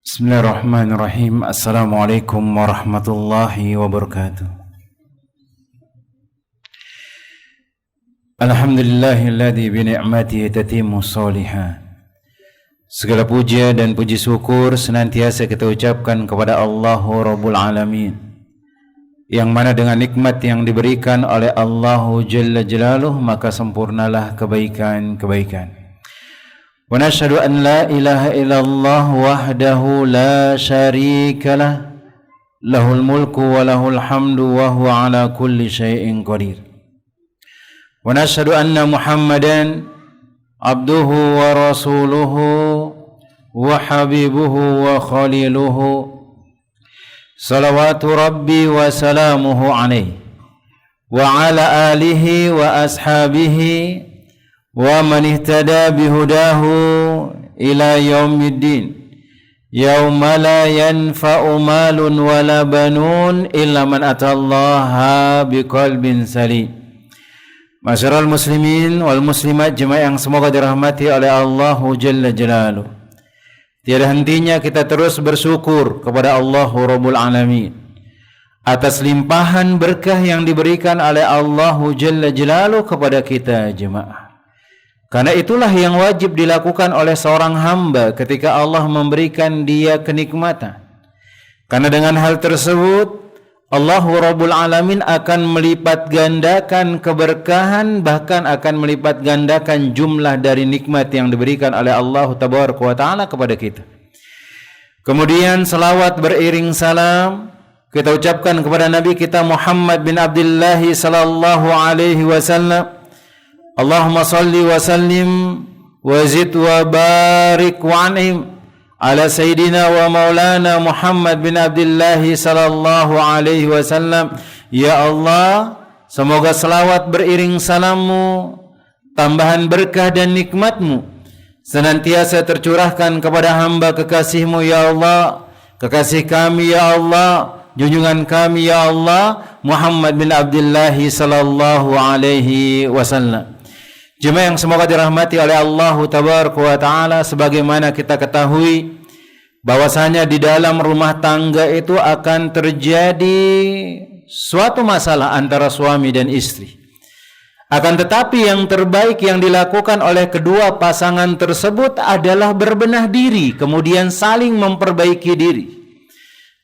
Bismillahirrahmanirrahim. Assalamualaikum warahmatullahi wabarakatuh. Alhamdulillahilladzi bi ni'matihi tatimmu shalihat. Segala puja dan puji syukur senantiasa kita ucapkan kepada Allahu Rabbul Alamin, yang mana dengan nikmat yang diberikan oleh Allahu Jalla Jalaluh maka sempurnalah kebaikan-kebaikan. Wa nashhadu an la ilaha illallah wahdahu la syarika lah, lahul mulku wa lahul hamdu wa huwa ala kulli syai'in qadir. Wa nashhadu anna Muhammadan abduhu wa rasuluhu wa habibuhu wa khaliluhu, salawatu rabbi wa salamuhu alaihi wa ala alihi wa ashabihi wa man ihtada bihudahu ila yaumiddin, yauma la yanfa'u malun wala banun illa man atallaha biqalbin salim. Masyarul muslimin wal muslimat jemaah yang semoga dirahmati oleh Allahu Jalla Jalaluh. Tiada hentinya kita terus bersyukur kepada Allahu Rabbul Alamin atas limpahan berkah yang diberikan oleh Allahu Jalla Jalaluh kepada kita jemaah. Karena itulah yang wajib dilakukan oleh seorang hamba ketika Allah memberikan dia kenikmatan. Karena dengan hal tersebut Allahu Rabbul Alamin akan melipat gandakan keberkahan, bahkan akan melipat gandakan jumlah dari nikmat yang diberikan oleh Allah Tabaraka wa Ta'ala kepada kita. Kemudian salawat beriring salam kita ucapkan kepada Nabi kita Muhammad bin Abdullah sallallahu alaihi wasallam. Allahumma salli wa sallim wa zid wa barik wa an'im ala sayyidina wa maulana Muhammad bin Abdullah sallallahu alaihi wasallam. Ya Allah, semoga selawat beriring salammu, tambahan berkah dan nikmatmu senantiasa tercurahkan kepada hamba kekasihmu ya Allah, kekasih kami ya Allah, junjungan kami ya Allah, Muhammad bin Abdullah sallallahu alaihi wasallam. Jemaah yang semoga dirahmati oleh Allah Tabaraka wa Ta'ala, sebagaimana kita ketahui bahwasanya di dalam rumah tangga itu akan terjadi suatu masalah antara suami dan istri. Akan tetapi yang terbaik yang dilakukan oleh kedua pasangan tersebut adalah berbenah diri, kemudian saling memperbaiki diri.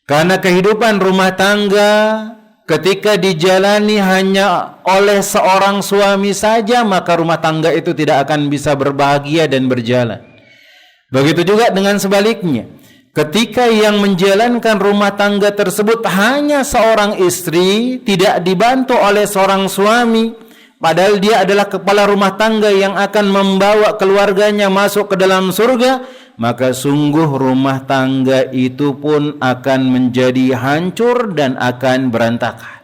Karena kehidupan rumah tangga ketika dijalani hanya oleh seorang suami saja, maka rumah tangga itu tidak akan bisa berbahagia dan berjalan. Begitu juga dengan sebaliknya. Ketika yang menjalankan rumah tangga tersebut hanya seorang istri, tidak dibantu oleh seorang suami, padahal dia adalah kepala rumah tangga yang akan membawa keluarganya masuk ke dalam surga, maka sungguh rumah tangga itu pun akan menjadi hancur dan akan berantakan.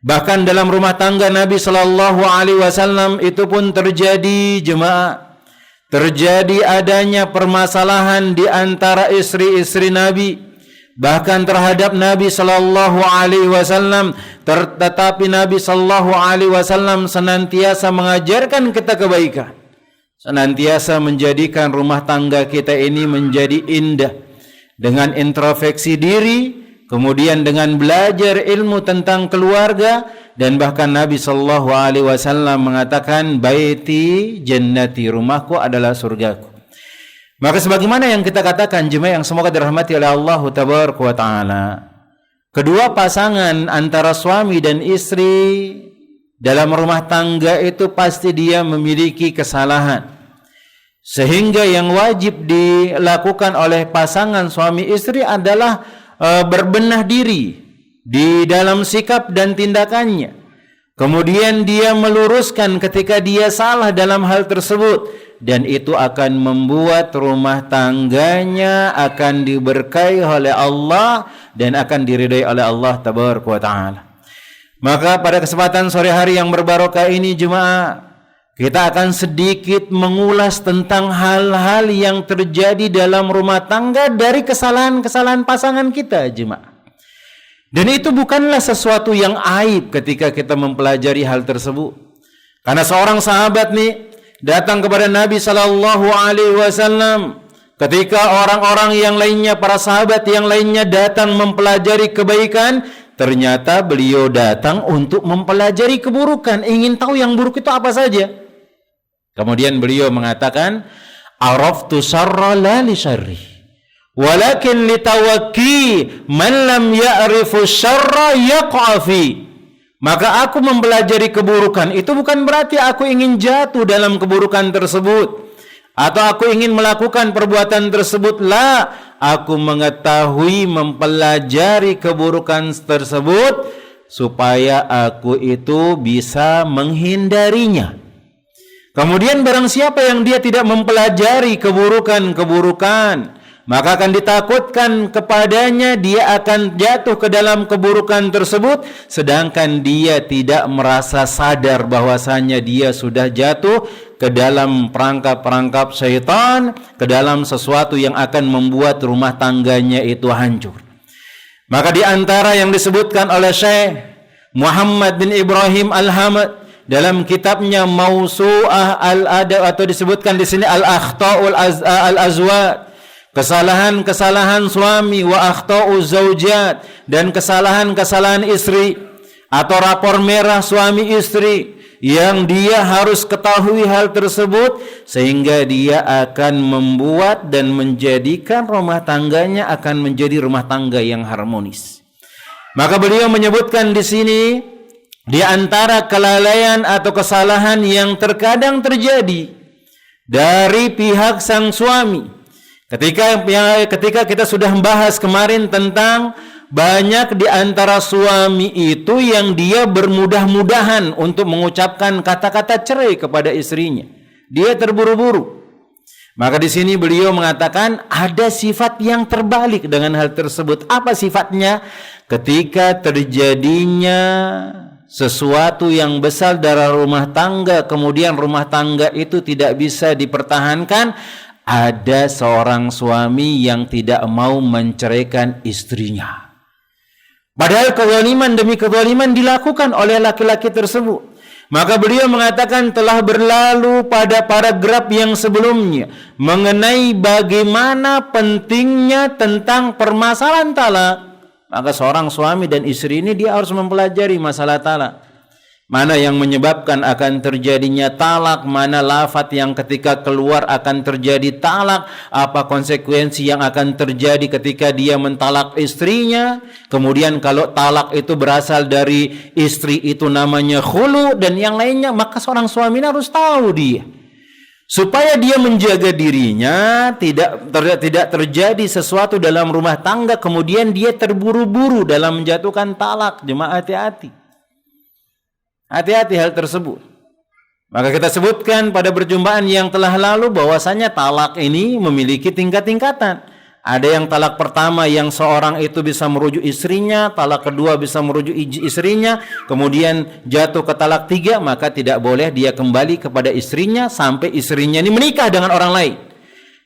Bahkan dalam rumah tangga Nabi sallallahu alaihi wasallam itu pun terjadi jemaah, terjadi adanya permasalahan di antara istri-istri Nabi, bahkan terhadap Nabi sallallahu alaihi wasallam. Tetapi Nabi sallallahu alaihi wasallam senantiasa mengajarkan kita kebaikan, senantiasa menjadikan rumah tangga kita ini menjadi indah dengan introspeksi diri, kemudian dengan belajar ilmu tentang keluarga, dan bahkan Nabi sallallahu alaihi wasallam mengatakan baiti jannati, rumahku adalah surgaku. Maka sebagaimana yang kita katakan jemaah yang semoga dirahmati oleh Allah Tabaraka wa Ta'ala, kedua pasangan antara suami dan istri dalam rumah tangga itu pasti dia memiliki kesalahan, sehingga yang wajib dilakukan oleh pasangan suami istri adalah berbenah diri di dalam sikap dan tindakannya. Kemudian dia meluruskan ketika dia salah dalam hal tersebut, dan itu akan membuat rumah tangganya akan diberkahi oleh Allah dan akan diridai oleh Allah Tabaraka wa Ta'ala. Maka pada kesempatan sore hari yang berbarokah ini jemaah, kita akan sedikit mengulas tentang hal-hal yang terjadi dalam rumah tangga dari kesalahan-kesalahan pasangan kita jemaah. Dan itu bukanlah sesuatu yang aib ketika kita mempelajari hal tersebut. Karena seorang sahabat nih datang kepada Nabi sallallahu alaihi wasallam Ketika orang-orang yang lainnya, para sahabat yang lainnya datang mempelajari kebaikan, ternyata beliau datang untuk mempelajari keburukan, ingin tahu yang buruk itu apa saja. Kemudian beliau mengatakan, araftu syarra la li syarri, walakin litawakki man lam ya'rifu syarra yaqa fi. Maka aku mempelajari keburukan itu bukan berarti aku ingin jatuh dalam keburukan tersebut atau aku ingin melakukan perbuatan tersebut. La, aku mengetahui, mempelajari keburukan tersebut supaya aku itu bisa menghindarinya. Kemudian barang siapa yang dia tidak mempelajari keburukan-keburukan, maka akan ditakutkan kepadanya dia akan jatuh ke dalam keburukan tersebut, sedangkan dia tidak merasa sadar bahwasanya dia sudah jatuh ke dalam perangkap-perangkap syaitan, ke dalam sesuatu yang akan membuat rumah tangganya itu hancur. Maka di antara yang disebutkan oleh Syekh Muhammad bin Ibrahim Al-Hamad dalam kitabnya Mausu'ah Al-Adab, atau disebutkan di sini Al-Akhta'ul Al-Azwaj, kesalahan-kesalahan suami, wa akhta'u zaujat, dan kesalahan-kesalahan istri atau rapor merah suami istri yang dia harus ketahui hal tersebut sehingga dia akan membuat dan menjadikan rumah tangganya akan menjadi rumah tangga yang harmonis. Maka beliau menyebutkan di sini di antara kelalaian atau kesalahan yang terkadang terjadi dari pihak sang suami. Ketika kita sudah membahas kemarin tentang banyak di antara suami itu yang dia bermudah-mudahan untuk mengucapkan kata-kata cerai kepada istrinya. Dia terburu-buru. Maka di sini beliau mengatakan ada sifat yang terbalik dengan hal tersebut. Apa sifatnya? Ketika terjadinya sesuatu yang besar dari rumah tangga, kemudian rumah tangga itu tidak bisa dipertahankan, ada seorang suami yang tidak mau menceraikan istrinya. Padahal kezaliman demi kezaliman dilakukan oleh laki-laki tersebut. Maka beliau mengatakan telah berlalu pada paragraf yang sebelumnya mengenai bagaimana pentingnya tentang permasalahan talak. Maka seorang suami dan istri ini dia harus mempelajari masalah talak. Mana yang menyebabkan akan terjadinya talak, mana lafaz yang ketika keluar akan terjadi talak, apa konsekuensi yang akan terjadi ketika dia mentalak istrinya. Kemudian kalau talak itu berasal dari istri itu namanya khulu dan yang lainnya, maka seorang suami harus tahu dia. Supaya dia menjaga dirinya tidak terjadi sesuatu dalam rumah tangga kemudian dia terburu-buru dalam menjatuhkan talak. Jemaah hati-hati. Hati-hati hal tersebut. Maka kita sebutkan pada perjumpaan yang telah lalu bahwasanya talak ini memiliki tingkat-tingkatan. Ada yang talak pertama yang seorang itu bisa merujuk istrinya, talak kedua bisa merujuk istrinya, kemudian jatuh ke talak 3, maka tidak boleh dia kembali kepada istrinya sampai istrinya ini menikah dengan orang lain.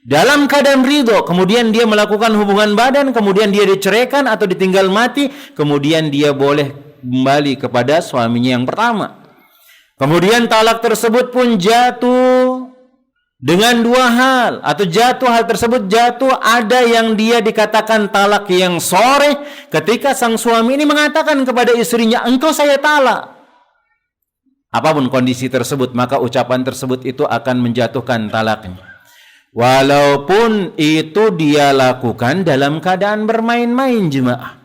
Dalam keadaan ridho, kemudian dia melakukan hubungan badan, kemudian dia diceraikan atau ditinggal mati, kemudian dia boleh kembali kepada suaminya yang pertama. Kemudian talak tersebut pun jatuh dengan dua hal, atau hal tersebut jatuh ada yang dia dikatakan talak yang sharih ketika sang suami ini mengatakan kepada istrinya, engkau saya talak. Apapun kondisi tersebut, maka ucapan tersebut itu akan menjatuhkan talaknya. Walaupun itu dia lakukan dalam keadaan bermain-main, jemaah.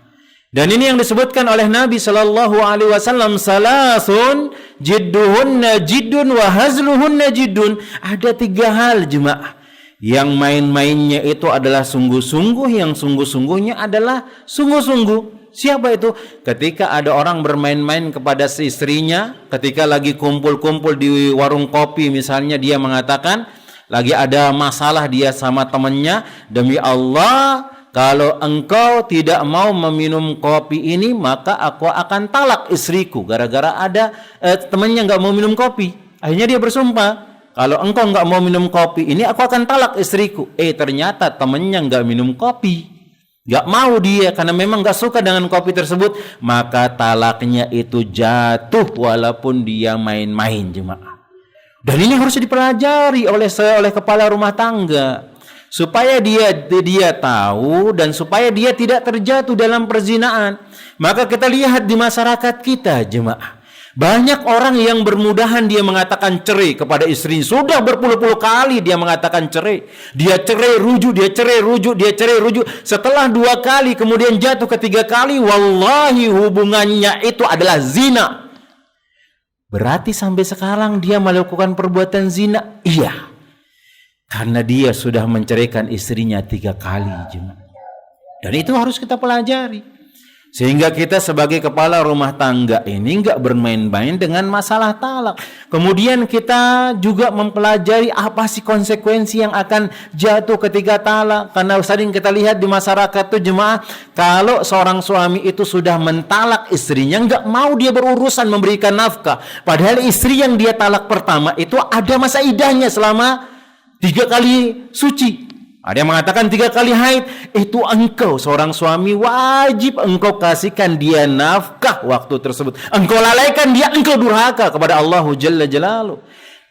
Dan ini yang disebutkan oleh Nabi sallallahu alaihi wasallam, salasun jidduhunna jiddun wa hazluhunna jiddun. Ada 3 hal, jemaah, yang main-mainnya itu adalah sungguh-sungguh, yang sungguh-sungguhnya adalah sungguh-sungguh. Siapa itu? Ketika ada orang bermain-main kepada istrinya, ketika lagi kumpul-kumpul di warung kopi misalnya, dia mengatakan lagi ada masalah dia sama temannya, demi Allah, kalau engkau tidak mau meminum kopi ini, maka aku akan talak istriku. Gara-gara ada temannya nggak mau minum kopi. Akhirnya dia bersumpah, kalau engkau nggak mau minum kopi ini, aku akan talak istriku. Ternyata temannya nggak minum kopi, nggak mau dia karena memang nggak suka dengan kopi tersebut. Maka talaknya itu jatuh walaupun dia main-main, jemaah. Dan ini harus dipelajari oleh kepala rumah tangga. supaya dia tahu dan supaya dia tidak terjatuh dalam perzinaan. Maka kita lihat di masyarakat kita, jemaah, banyak orang yang bermudahan dia mengatakan cerai kepada istrinya. Sudah berpuluh-puluh kali dia mengatakan cerai. Dia cerai rujuk, dia cerai rujuk, dia cerai rujuk. Setelah 2 kali kemudian jatuh ketiga kali, wallahi hubungannya itu adalah zina. Berarti sampai sekarang dia melakukan perbuatan zina? Iya. Karena dia sudah menceraikan istrinya 3 kali, jemaah. Dan itu harus kita pelajari. Sehingga kita sebagai kepala rumah tangga ini enggak bermain-main dengan masalah talak. Kemudian kita juga mempelajari apa sih konsekuensi yang akan jatuh ketika talak. Karena sering kita lihat di masyarakat itu, jemaah, kalau seorang suami itu sudah mentalak istrinya, enggak mau dia berurusan memberikan nafkah. Padahal istri yang dia talak pertama itu ada masa iddahnya selama 3 kali suci. Ada yang mengatakan 3 kali haid. Itu engkau seorang suami wajib engkau kasihkan dia nafkah waktu tersebut. Engkau lalaikan dia, engkau durhaka kepada Allah Jalla Jalaluh.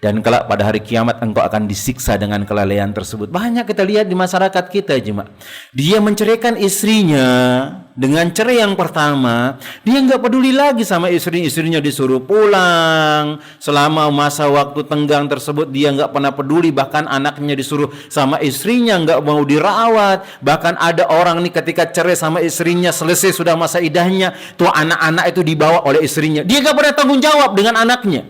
Dan kelak pada hari kiamat engkau akan disiksa dengan kelalaian tersebut. Banyak kita lihat di masyarakat kita, jemaah. Dia menceraikan istrinya dengan cerai yang pertama. Dia enggak peduli lagi sama istrinya disuruh pulang. Selama masa waktu tenggang tersebut dia enggak pernah peduli. Bahkan anaknya disuruh sama istrinya enggak mau dirawat. Bahkan ada orang nih ketika cerai sama istrinya, selesai sudah masa iddahnya, tuh anak-anak itu dibawa oleh istrinya. Dia enggak pernah tanggung jawab dengan anaknya.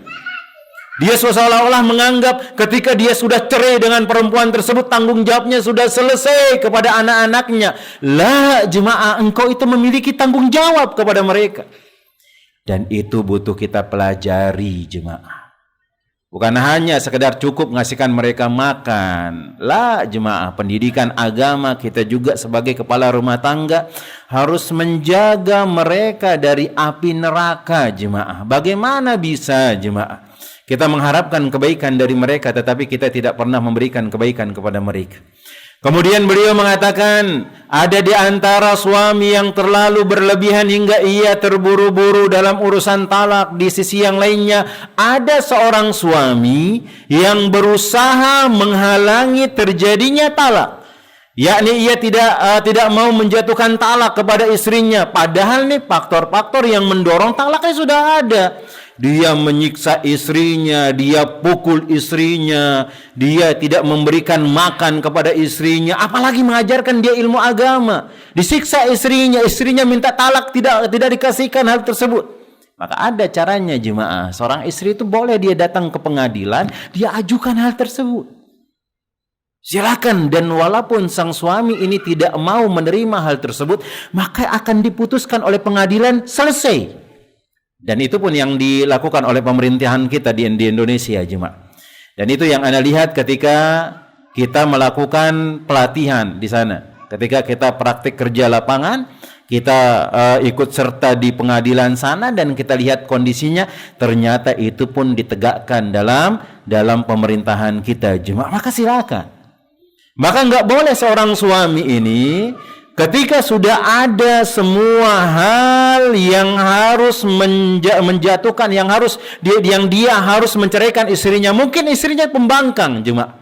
Dia seolah-olah menganggap ketika dia sudah cerai dengan perempuan tersebut, tanggung jawabnya sudah selesai kepada anak-anaknya. La, jemaah, engkau itu memiliki tanggung jawab kepada mereka. Dan itu butuh kita pelajari, jemaah. Bukan hanya sekedar cukup ngasihkan mereka makan. La, jemaah, pendidikan agama kita juga sebagai kepala rumah tangga harus menjaga mereka dari api neraka, jemaah. Bagaimana bisa, jemaah, kita mengharapkan kebaikan dari mereka tetapi kita tidak pernah memberikan kebaikan kepada mereka. Kemudian beliau mengatakan, ada di antara suami yang terlalu berlebihan hingga ia terburu-buru dalam urusan talak. Di sisi yang lainnya, ada seorang suami yang berusaha menghalangi terjadinya talak. Yakni ia tidak mau menjatuhkan talak kepada istrinya. Padahal nih faktor-faktor yang mendorong talaknya sudah ada. Dia menyiksa istrinya, dia pukul istrinya, dia tidak memberikan makan kepada istrinya, apalagi mengajarkan dia ilmu agama. Disiksa istrinya minta talak, tidak dikasihkan hal tersebut. Maka ada caranya, jemaah. Seorang istri itu boleh dia datang ke pengadilan, dia ajukan hal tersebut. Silakan, dan walaupun sang suami ini tidak mau menerima hal tersebut, maka akan diputuskan oleh pengadilan, selesai. Dan itu pun yang dilakukan oleh pemerintahan kita di Indonesia, jemaah. Dan itu yang Anda lihat ketika kita melakukan pelatihan di sana. Ketika kita praktik kerja lapangan, kita ikut serta di pengadilan sana dan kita lihat kondisinya, ternyata itu pun ditegakkan dalam pemerintahan kita, jemaah. Maka silakan. Maka enggak boleh seorang suami ini ketika sudah ada semua hal yang harus menjatuhkan, yang dia harus menceraikan istrinya. Mungkin istrinya pembangkang, jemaah.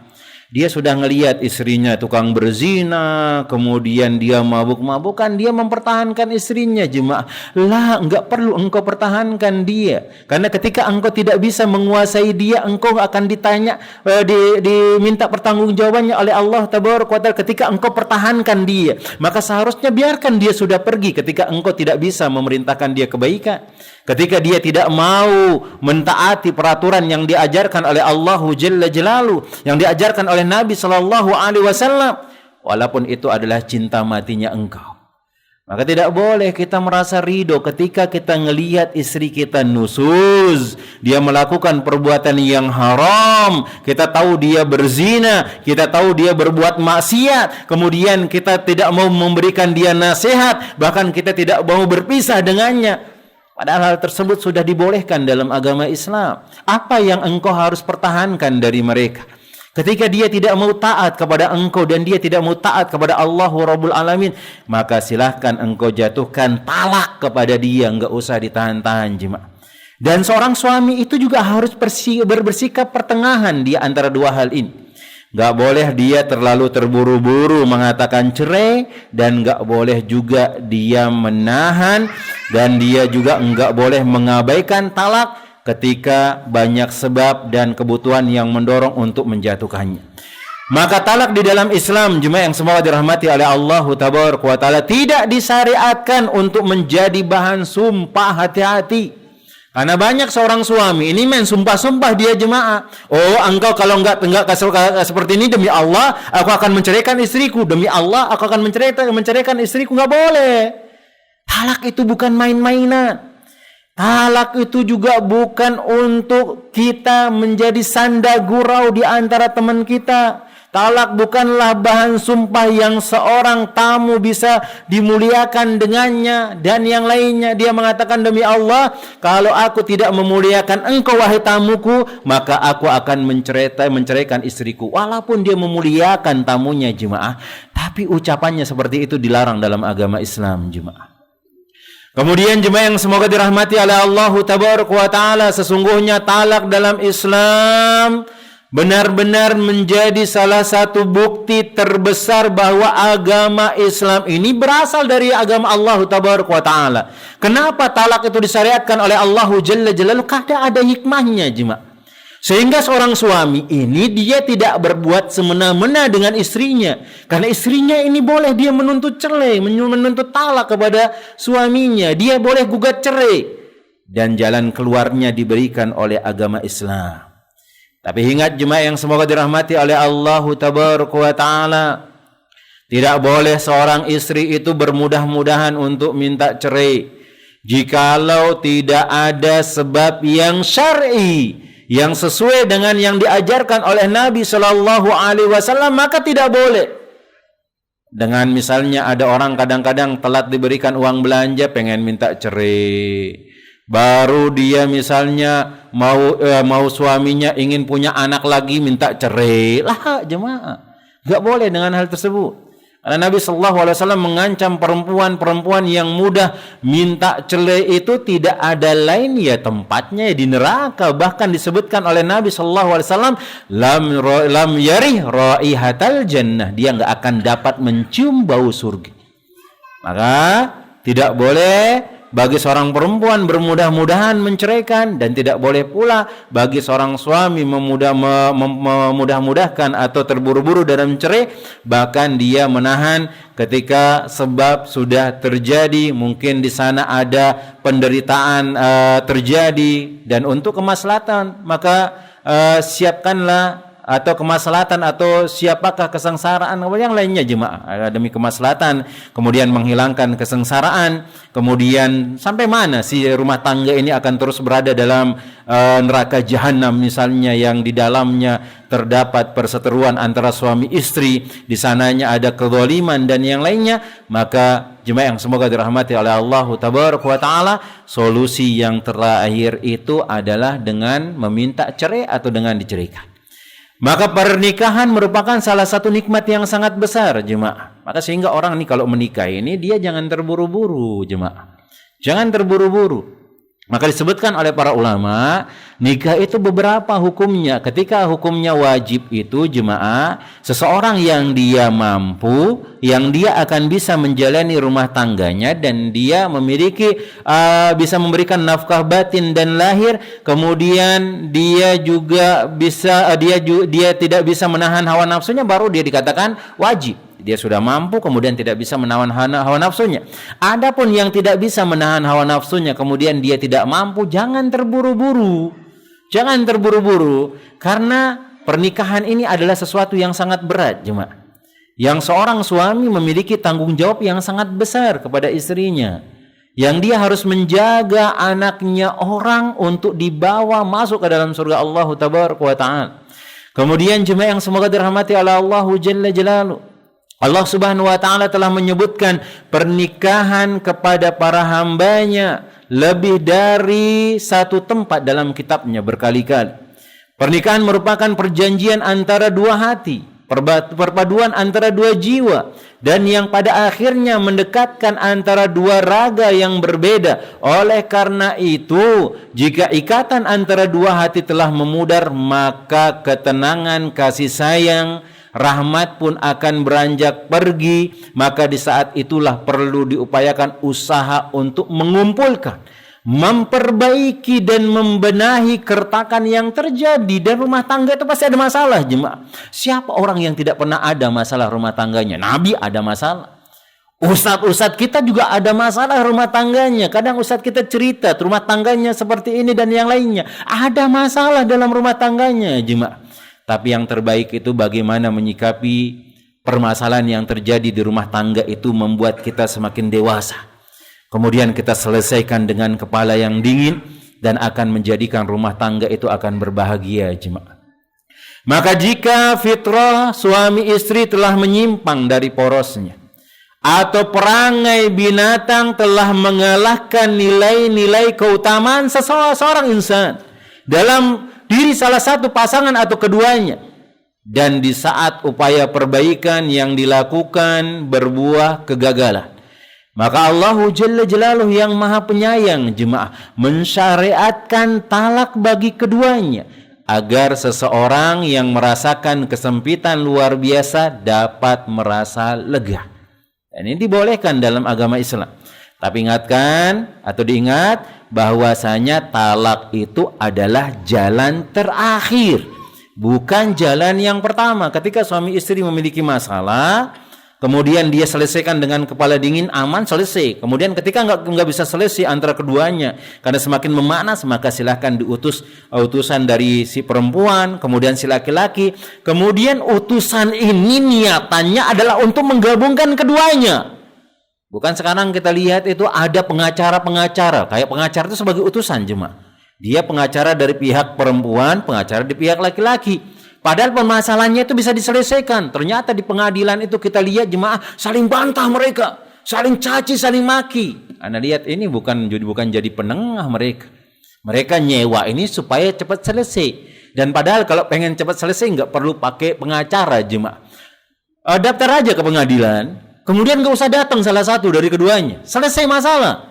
Dia sudah ngelihat istrinya tukang berzina, kemudian dia mabuk-mabukan, dia mempertahankan istrinya, jemaah. Lah, enggak perlu engkau pertahankan dia. Karena ketika engkau tidak bisa menguasai dia, engkau akan ditanya, diminta pertanggungjawabannya oleh Allah Tabaraka wa Ta'ala ketika engkau pertahankan dia. Maka seharusnya biarkan dia sudah pergi ketika engkau tidak bisa memerintahkan dia kebaikan. Ketika dia tidak mau mentaati peraturan yang diajarkan oleh Allah Jalla Jalaluh, yang diajarkan oleh Nabi Sallallahu Alaihi Wasallam, walaupun itu adalah cinta matinya engkau. Maka tidak boleh kita merasa ridho ketika kita ngelihat istri kita nusuz, dia melakukan perbuatan yang haram, kita tahu dia berzina, kita tahu dia berbuat maksiat, kemudian kita tidak mau memberikan dia nasihat, bahkan kita tidak mau berpisah dengannya. Padahal hal tersebut sudah dibolehkan dalam agama Islam. Apa yang engkau harus pertahankan dari mereka? Ketika dia tidak mau taat kepada engkau dan dia tidak mau taat kepada Allah Rabbul Alamin, maka silahkan engkau jatuhkan talak kepada dia, enggak usah ditahan-tahan, jemaah. Dan seorang suami itu juga harus bersikap pertengahan di antara dua hal ini. Gak boleh dia terlalu terburu-buru mengatakan cerai, dan gak boleh juga dia menahan, dan dia juga enggak boleh mengabaikan talak ketika banyak sebab dan kebutuhan yang mendorong untuk menjatuhkannya. Maka talak di dalam Islam, jemaah yang semoga dirahmati oleh Allah Tabaraka wa Ta'ala, tidak disyariatkan untuk menjadi bahan sumpah. Hati-hati. Karena banyak seorang suami ini main sumpah-sumpah dia jemaah. Oh, engkau kalau enggak seperti ini, demi Allah aku akan menceraikan istriku. Demi Allah aku akan menceraikan istriku. Enggak boleh. Talak itu bukan main-mainan. Talak itu juga bukan untuk kita menjadi sanda gurau di antara teman kita. Talak bukanlah bahan sumpah yang seorang tamu bisa dimuliakan dengannya dan yang lainnya. Dia mengatakan, demi Allah, kalau aku tidak memuliakan engkau wahai tamuku, maka aku akan menceraikan istriku. Walaupun dia memuliakan tamunya jemaah, tapi ucapannya seperti itu dilarang dalam agama Islam jemaah. Kemudian jemaah yang semoga dirahmati oleh Allah Tabaraka wa Ta'ala, sesungguhnya talak dalam Islam benar-benar menjadi salah satu bukti terbesar bahwa agama Islam ini berasal dari agama Allah Tabaraka wa Ta'ala. Kenapa talak itu disyariatkan oleh Allah Jalla Jalaluhu? Karena ada hikmahnya jemaah. Sehingga seorang suami ini dia tidak berbuat semena-mena dengan istrinya. Karena istrinya ini boleh dia menuntut cerai, menuntut talak kepada suaminya. Dia boleh gugat cerai. Dan jalan keluarnya diberikan oleh agama Islam. Tapi ingat jemaah yang semoga dirahmati oleh Allah Tabaraka wa Ta'ala, tidak boleh seorang istri itu bermudah-mudahan untuk minta cerai jikalau tidak ada sebab yang syar'i, yang sesuai dengan yang diajarkan oleh Nabi Shallallahu Alaihi Wasallam, maka tidak boleh. Dengan misalnya ada orang kadang-kadang telat diberikan uang belanja, pengen minta cerai. Baru dia misalnya mau suaminya ingin punya anak lagi minta cerai. Lah jemaah, gak boleh dengan hal tersebut. Karena Nabi SAW mengancam perempuan-perempuan yang mudah minta cerai itu tidak ada lain ya tempatnya di neraka. Bahkan disebutkan oleh Nabi SAW, lam yarih raihatal jannah, dia gak akan dapat mencium bau surga. Maka tidak boleh bagi seorang perempuan bermudah-mudahan menceraikan, dan tidak boleh pula bagi seorang suami memudah-mudahkan atau terburu-buru dalam cerai, bahkan dia menahan ketika sebab sudah terjadi, mungkin di sana ada penderitaan terjadi, dan untuk kemaslahatan maka siapkanlah, atau kemaslahatan, atau siapakah kesengsaraan yang lainnya jemaah, demi kemaslahatan, kemudian menghilangkan kesengsaraan, kemudian sampai mana si rumah tangga ini akan terus berada dalam neraka jahanam misalnya, yang di dalamnya terdapat perseteruan antara suami istri, di sananya ada kezaliman dan yang lainnya. Maka jemaah yang semoga dirahmati oleh Allah Tabaraka wa Ta'ala, solusi yang terakhir itu adalah dengan meminta cerai atau dengan diceraikan. Maka pernikahan merupakan salah satu nikmat yang sangat besar jemaah. Maka sehingga orang ini kalau menikah ini dia jangan terburu-buru jemaah. Jangan terburu-buru. Maka disebutkan oleh para ulama, nikah itu beberapa hukumnya. Ketika hukumnya wajib itu jemaah, seseorang yang dia mampu, yang dia akan bisa menjalani rumah tangganya, dan dia memiliki bisa memberikan nafkah batin dan lahir, kemudian dia juga bisa dia tidak bisa menahan hawa nafsunya, baru dia dikatakan wajib. Dia sudah mampu, kemudian tidak bisa menahan hawa nafsunya. Adapun yang tidak bisa menahan hawa nafsunya, kemudian dia tidak mampu, jangan terburu-buru. Jangan terburu-buru, karena pernikahan ini adalah sesuatu yang sangat berat, jemaah. Yang seorang suami memiliki tanggung jawab yang sangat besar kepada istrinya. Yang dia harus menjaga anaknya orang untuk dibawa masuk ke dalam surga Allah Tabaraka wa Ta'ala. Kemudian jemaah yang semoga dirahmati oleh Allah Jalla Jalaluhu, Allah Subhanahu wa Ta'ala telah menyebutkan pernikahan kepada para hambanya lebih dari satu tempat dalam kitabnya berkali-kali. Pernikahan merupakan perjanjian antara dua hati. perpaduan antara dua jiwa, dan yang pada akhirnya mendekatkan antara dua raga yang berbeda. Oleh karena itu, jika ikatan antara dua hati telah memudar, maka ketenangan, kasih sayang, rahmat pun akan beranjak pergi. Maka di saat itulah perlu diupayakan usaha untuk mengumpulkan, memperbaiki dan membenahi keretakan yang terjadi. Dan rumah tangga itu pasti ada masalah, jemaah. Siapa orang yang tidak pernah ada masalah rumah tangganya? Nabi ada masalah, ustadz kita juga ada masalah rumah tangganya. Kadang ustadz kita cerita rumah tangganya seperti ini dan yang lainnya, ada masalah dalam rumah tangganya, jemaah. Tapi yang terbaik itu bagaimana menyikapi permasalahan yang terjadi di rumah tangga itu membuat kita semakin dewasa. Kemudian kita selesaikan dengan kepala yang dingin, dan akan menjadikan rumah tangga itu akan berbahagia, jemaah. Maka jika fitrah suami istri telah menyimpang dari porosnya, atau perangai binatang telah mengalahkan nilai-nilai keutamaan seseorang insan dalam diri salah satu pasangan atau keduanya, dan di saat upaya perbaikan yang dilakukan berbuah kegagalan, maka Allah Jalla Jalaluhu yang maha penyayang, jemaah, mensyariatkan talak bagi keduanya, agar seseorang yang merasakan kesempitan luar biasa dapat merasa lega. Dan ini dibolehkan dalam agama Islam. Tapi ingatkan atau diingat bahwasanya talak itu adalah jalan terakhir, bukan jalan yang pertama. Ketika suami istri memiliki masalah, kemudian dia selesaikan dengan kepala dingin, aman, selesai. Kemudian ketika nggak bisa selesai antara keduanya karena semakin memanas, maka silahkan diutus utusan dari si perempuan, kemudian si laki-laki. Kemudian utusan ini niatannya adalah untuk menggabungkan keduanya. Bukan sekarang kita lihat itu ada pengacara-pengacara, kayak pengacara itu sebagai utusan, jemaah. Dia pengacara dari pihak perempuan, pengacara di pihak laki-laki. Padahal permasalahannya itu bisa diselesaikan. Ternyata di pengadilan itu kita lihat jemaah saling bantah mereka, saling caci, saling maki. Anda lihat ini bukan jadi penengah mereka. Mereka nyewa ini supaya cepat selesai. Dan padahal kalau pengen cepat selesai nggak perlu pakai pengacara, jemaah. Daftar aja ke pengadilan. Kemudian nggak usah datang salah satu dari keduanya. Selesai masalah.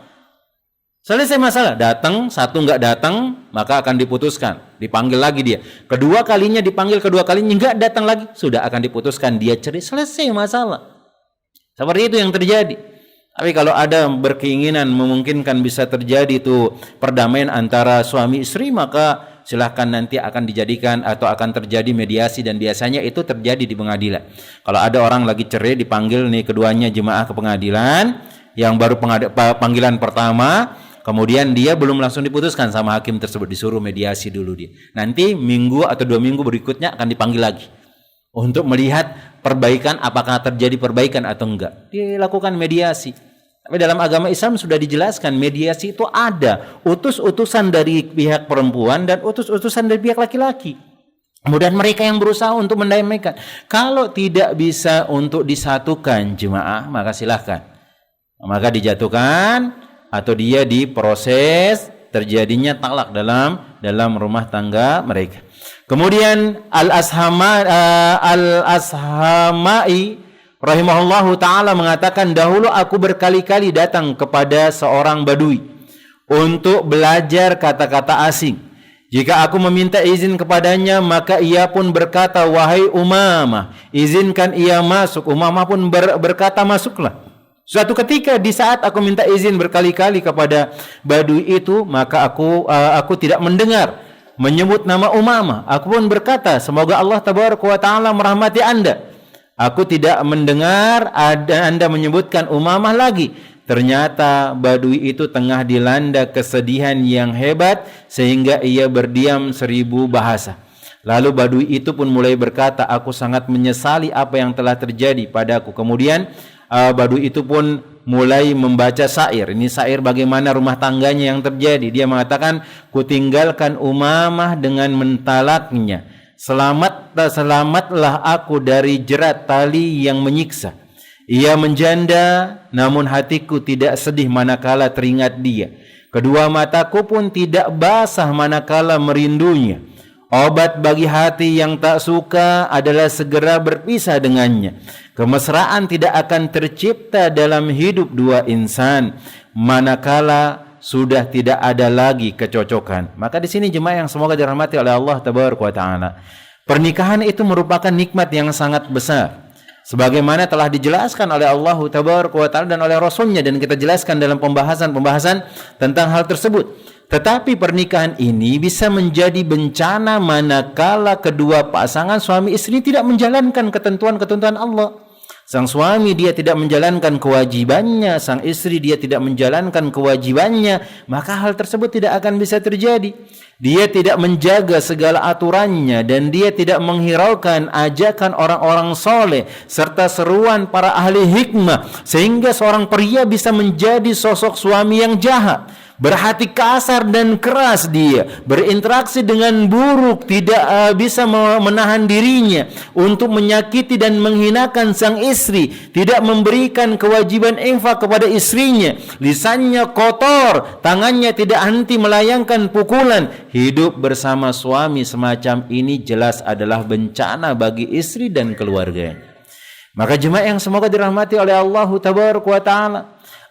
Datang, satu nggak datang, maka akan diputuskan. Dipanggil lagi dia. Kedua kalinya dipanggil, kedua kalinya nggak datang lagi, sudah akan diputuskan, dia cerai, selesai masalah. Seperti itu yang terjadi. Tapi kalau ada berkeinginan memungkinkan bisa terjadi itu perdamaian antara suami istri, maka silahkan nanti akan dijadikan atau akan terjadi mediasi, dan biasanya itu terjadi di pengadilan. Kalau ada orang lagi cerai dipanggil nih keduanya jemaah ke pengadilan, yang baru panggilan pertama, kemudian dia belum langsung diputuskan sama hakim tersebut, disuruh mediasi dulu dia. Nanti minggu atau 2 minggu berikutnya akan dipanggil lagi untuk melihat perbaikan, apakah terjadi perbaikan atau enggak. Dilakukan mediasi. Tapi dalam agama Islam sudah dijelaskan mediasi itu ada utusan dari pihak perempuan dan utusan dari pihak laki-laki. Kemudian mereka yang berusaha untuk mendamaikan. Kalau tidak bisa untuk disatukan jemaah, maka silahkan. Maka dijatuhkan atau dia diproses terjadinya talak dalam rumah tangga mereka. Kemudian Al-Ashamai rahimahullahu ta'ala mengatakan, dahulu aku berkali-kali datang kepada seorang badui untuk belajar kata-kata asing. Jika aku meminta izin kepadanya, maka ia pun berkata, wahai Umamah, izinkan ia masuk. Umamah pun berkata, masuklah. Suatu ketika di saat aku minta izin berkali-kali kepada badui itu, maka aku tidak mendengar menyebut nama Umamah. Aku pun berkata, semoga Allah tabaraka wa ta'ala merahmati Anda. Aku tidak mendengar Anda menyebutkan Umamah lagi. Ternyata badui itu tengah dilanda kesedihan yang hebat sehingga ia berdiam 1000 bahasa. Lalu badui itu pun mulai berkata, aku sangat menyesali apa yang telah terjadi padaku. Kemudian badui itu pun mulai membaca syair. Ini syair bagaimana rumah tangganya yang terjadi. Dia mengatakan, kutinggalkan Umamah dengan mentalaknya. Selamatlah aku dari jerat tali yang menyiksa. Ia menjanda, namun hatiku tidak sedih manakala teringat dia. Kedua mataku pun tidak basah manakala merindunya. Obat bagi hati yang tak suka adalah segera berpisah dengannya. Kemesraan tidak akan tercipta dalam hidup dua insan manakala sudah tidak ada lagi kecocokan. Maka di sini jemaah yang semoga dirahmati oleh Allah Tabaraka wa Ta'ala, pernikahan itu merupakan nikmat yang sangat besar, sebagaimana telah dijelaskan oleh Allah Tabaraka wa Ta'ala dan oleh Rasulnya, dan kita jelaskan dalam pembahasan tentang hal tersebut. Tetapi pernikahan ini bisa menjadi bencana manakala kedua pasangan suami istri tidak menjalankan ketentuan-ketentuan Allah. Sang suami dia tidak menjalankan kewajibannya, sang istri dia tidak menjalankan kewajibannya, maka hal tersebut tidak akan bisa terjadi. Dia tidak menjaga segala aturannya dan dia tidak menghiraukan ajakan orang-orang soleh serta seruan para ahli hikmah, sehingga seorang pria bisa menjadi sosok suami yang jahat, berhati kasar dan keras, dia berinteraksi dengan buruk, tidak bisa menahan dirinya untuk menyakiti dan menghinakan sang istri, tidak memberikan kewajiban infak kepada istrinya, lisannya kotor, tangannya tidak henti melayangkan pukulan. Hidup bersama suami semacam ini jelas adalah bencana bagi istri dan keluarganya. Maka jemaah yang semoga dirahmati oleh Allah Tabaraka wa Ta'ala,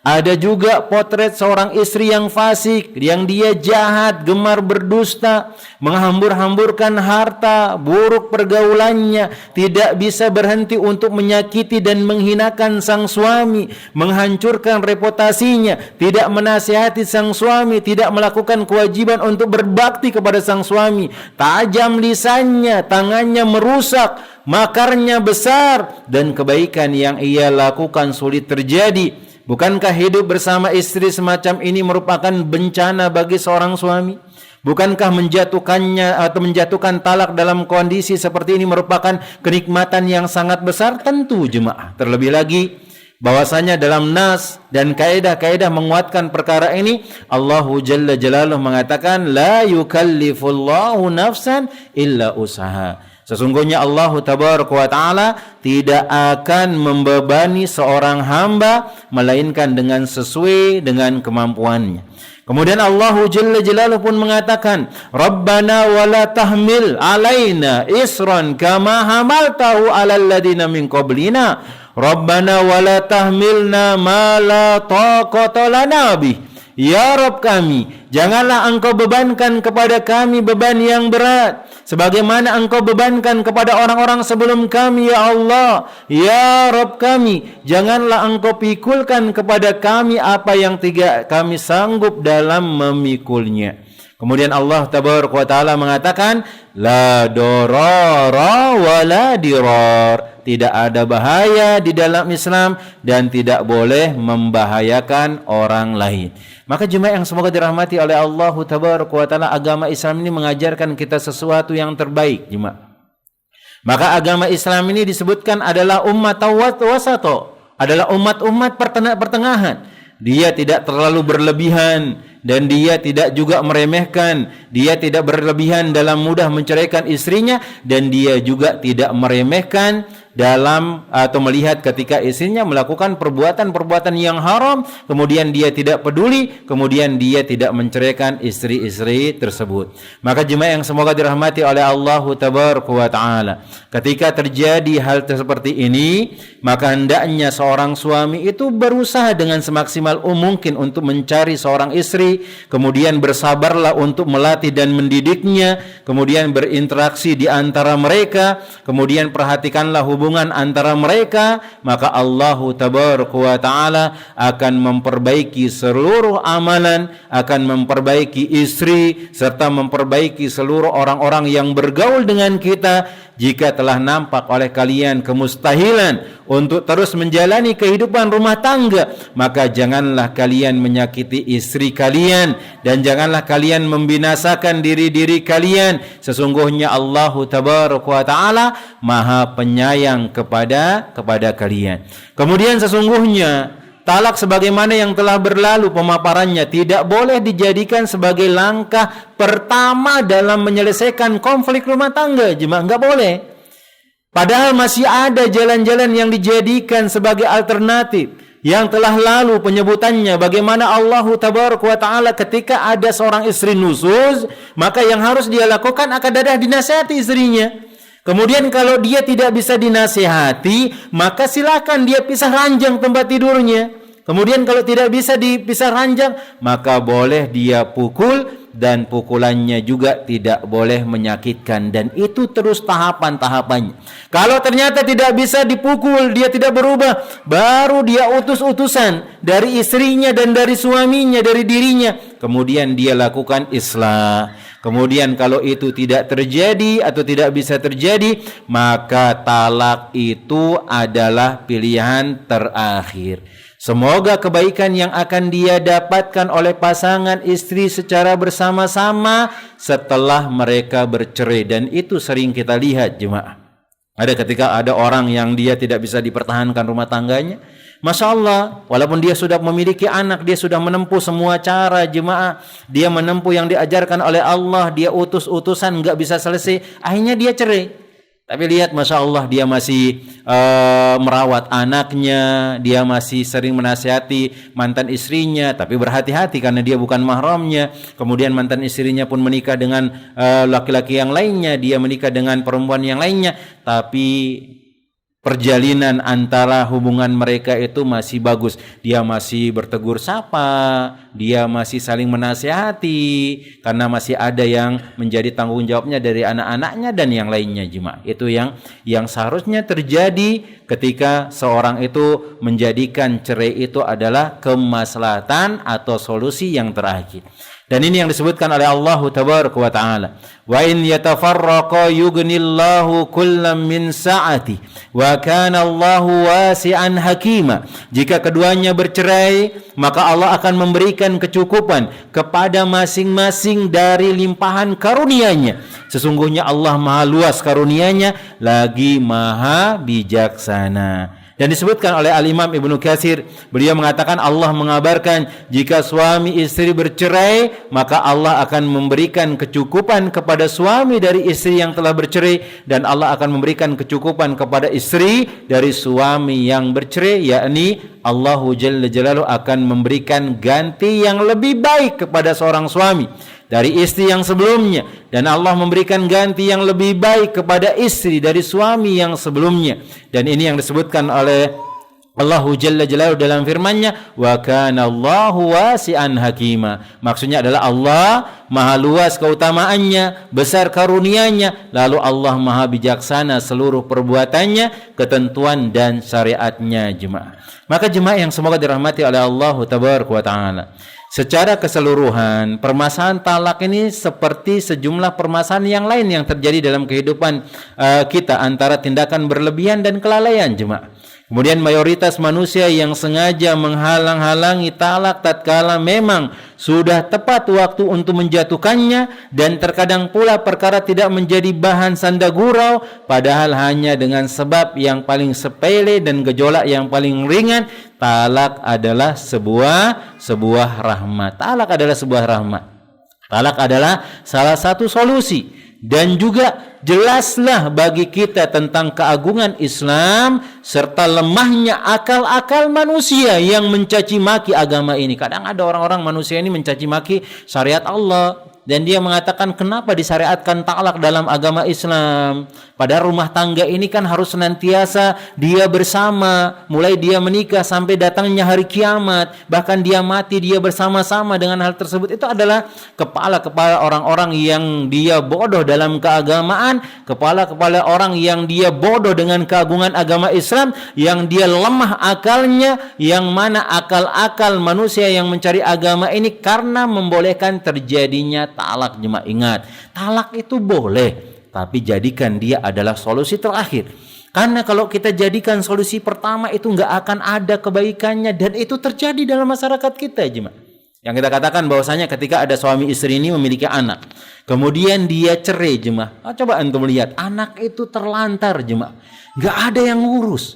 ada juga potret seorang istri yang fasik, yang dia jahat, gemar berdusta, menghambur-hamburkan harta, buruk pergaulannya, tidak bisa berhenti untuk menyakiti dan menghinakan sang suami, menghancurkan reputasinya, tidak menasihati sang suami, tidak melakukan kewajiban untuk berbakti kepada sang suami, tajam lisannya, tangannya merusak, makarnya besar, dan kebaikan yang ia lakukan sulit terjadi. Bukankah hidup bersama istri semacam ini merupakan bencana bagi seorang suami? Bukankah menjatuhkannya atau menjatuhkan talak dalam kondisi seperti ini merupakan kenikmatan yang sangat besar? Tentu jemaah. Terlebih lagi bahwasanya dalam nas dan kaidah-kaidah menguatkan perkara ini, Allahu Jalla Jalaluhu mengatakan la yukallifullahu nafsan illa usaha. Sesungguhnya Allah Tabaraka wa Ta'ala tidak akan membebani seorang hamba melainkan dengan sesuai dengan kemampuannya. Kemudian Allah Jalla Jalaluhu pun mengatakan, Rabbana wala tahmil alaina isran kama hamaltahu alal ladina min qablina. Rabbana wala tahmilna ma la taqata lana bih. Ya Rabb kami, janganlah engkau bebankan kepada kami beban yang berat sebagaimana engkau bebankan kepada orang-orang sebelum kami, ya Allah. Ya Rabb kami, janganlah engkau pikulkan kepada kami apa yang tidak kami sanggup dalam memikulnya. Kemudian Allah Tabaraka wa Ta'ala mengatakan, la dorara wa la dirar. Tidak ada bahaya di dalam Islam dan tidak boleh membahayakan orang lain. Maka jemaah yang semoga dirahmati oleh Allah Tabaraka wa Ta'ala, agama Islam ini mengajarkan kita sesuatu yang terbaik jemaah. Maka agama Islam ini disebutkan adalah ummat wasato, adalah umat-umat pertengahan. Dia tidak terlalu berlebihan dan dia tidak juga meremehkan. Dia tidak berlebihan dalam mudah menceraikan istrinya dan dia juga tidak meremehkan dalam atau melihat ketika istrinya melakukan perbuatan-perbuatan yang haram, kemudian dia tidak peduli, kemudian dia tidak menceraikan istri-istri tersebut. Maka jemaah yang semoga dirahmati oleh Allah Tabaraka wa Ta'ala, ketika terjadi hal seperti ini, maka hendaknya seorang suami itu berusaha dengan semaksimal mungkin untuk mencari seorang istri, kemudian bersabarlah untuk melatih dan mendidiknya, kemudian berinteraksi di antara mereka, kemudian perhatikanlah hubungan antara mereka, maka Allah Tabaraka wa Ta'ala akan memperbaiki seluruh amalan, akan memperbaiki istri serta memperbaiki seluruh orang-orang yang bergaul dengan kita. Jika telah nampak oleh kalian kemustahilan untuk terus menjalani kehidupan rumah tangga, maka janganlah kalian menyakiti istri kalian dan janganlah kalian membinasakan diri-diri kalian. Sesungguhnya Allah Tabaraka wa Ta'ala Maha Penyayang kepada kalian. Kemudian sesungguhnya talak sebagaimana yang telah berlalu pemaparannya tidak boleh dijadikan sebagai langkah pertama dalam menyelesaikan konflik rumah tangga. Jemaah, enggak boleh. Padahal masih ada jalan-jalan yang dijadikan sebagai alternatif. yang telah lalu penyebutannya, bagaimana Allah Tabaraka wa Ta'ala ketika ada seorang istri nusuz, maka yang harus dia lakukan adalah dinasihati istrinya. Kemudian kalau dia tidak bisa dinasihati, maka silakan dia pisah ranjang tempat tidurnya. Kemudian kalau tidak bisa dipisah ranjang, maka boleh dia pukul, dan pukulannya juga tidak boleh menyakitkan, dan itu terus tahapan-tahapannya. Kalau ternyata tidak bisa dipukul, dia tidak berubah, baru dia utus utusan dari istrinya dan dari suaminya, dari dirinya, kemudian dia lakukan islah. Kemudian kalau itu tidak terjadi atau tidak bisa terjadi, maka talak itu adalah pilihan terakhir. Semoga kebaikan yang akan dia dapatkan oleh pasangan istri secara bersama-sama setelah mereka bercerai. Dan itu sering kita lihat, jemaah. Ada ketika ada orang yang dia tidak bisa dipertahankan rumah tangganya, Masya Allah, walaupun dia sudah memiliki anak, dia sudah menempuh semua cara, jemaah, dia menempuh yang diajarkan oleh Allah, dia utus-utusan, nggak bisa selesai, akhirnya dia cerai. Tapi lihat, Masya Allah, dia masih merawat anaknya, dia masih sering menasihati mantan istrinya, tapi berhati-hati karena dia bukan mahramnya. Kemudian mantan istrinya pun menikah dengan laki-laki yang lainnya, dia menikah dengan perempuan yang lainnya, tapi perjalinan antara hubungan mereka itu masih bagus. Dia masih bertegur sapa, dia masih saling menasihati, karena masih ada yang menjadi tanggung jawabnya dari anak-anaknya dan yang lainnya, jemaah. Itu yang seharusnya terjadi ketika seorang itu menjadikan cerai itu adalah kemaslahatan atau solusi yang terakhir. Dan ini yang disebutkan oleh Allah Tabaraka wa Ta'ala. Wa in yatafarraqa yughnillahu kullam min sa'ati wa kana Allahu wasi'an hakima. Jika keduanya bercerai, maka Allah akan memberikan kecukupan kepada masing-masing dari limpahan karunia-Nya. Sesungguhnya Allah Maha luas karunia-Nya, lagi Maha bijaksana. Dan disebutkan oleh Al-Imam Ibnu Katsir, beliau mengatakan Allah mengabarkan jika suami istri bercerai, maka Allah akan memberikan kecukupan kepada suami dari istri yang telah bercerai, dan Allah akan memberikan kecukupan kepada istri dari suami yang bercerai, yakni Allah Jalla Jalaluhu akan memberikan ganti yang lebih baik kepada seorang suami dari istri yang sebelumnya, dan Allah memberikan ganti yang lebih baik kepada istri dari suami yang sebelumnya. Dan ini yang disebutkan oleh Allah Jalla Jalaluhu dalam firman-Nya, wa kana Allahu wasi'an hakima. Maksudnya adalah Allah Maha luas keutamaannya, besar karunia-Nya, lalu Allah Maha bijaksana seluruh perbuatannya, ketentuan dan syariatnya, jemaah. Maka jemaah yang semoga dirahmati oleh Allah Tabaraka wa Ta'ala, secara keseluruhan permasalahan talak ini seperti sejumlah permasalahan yang lain yang terjadi dalam kehidupan kita, antara tindakan berlebihan dan kelalaian, jemaah. Kemudian mayoritas manusia yang sengaja menghalang-halangi talak tatkala memang sudah tepat waktu untuk menjatuhkannya, dan terkadang pula perkara tidak menjadi bahan sanda gurau, padahal hanya dengan sebab yang paling sepele dan gejolak yang paling ringan. Talak adalah sebuah rahmat. Talak adalah sebuah rahmat. Talak adalah salah satu solusi. Dan juga jelaslah bagi kita tentang keagungan Islam serta lemahnya akal-akal manusia yang mencaci maki agama ini. Kadang ada orang-orang manusia ini mencaci maki syariat Allah, dan dia mengatakan kenapa disyariatkan talak dalam agama Islam. Padahal rumah tangga ini kan harus senantiasa dia bersama, mulai dia menikah sampai datangnya hari kiamat, bahkan dia mati dia bersama-sama. Dengan hal tersebut itu adalah kepala-kepala orang-orang yang dia bodoh dalam keagamaan, kepala-kepala orang yang dia bodoh dengan keagungan agama Islam, yang dia lemah akalnya, yang mana akal-akal manusia yang mencari agama ini karena membolehkan terjadinya talak. Jemaah ingat, talak itu boleh, tapi jadikan dia adalah solusi terakhir. Karena kalau kita jadikan solusi pertama itu nggak akan ada kebaikannya, dan itu terjadi dalam masyarakat kita, jemaah. Yang kita katakan bahwasanya ketika ada suami istri ini memiliki anak, kemudian dia cerai, jemaah. Coba antum lihat, anak itu terlantar, jemaah. Nggak ada yang ngurus.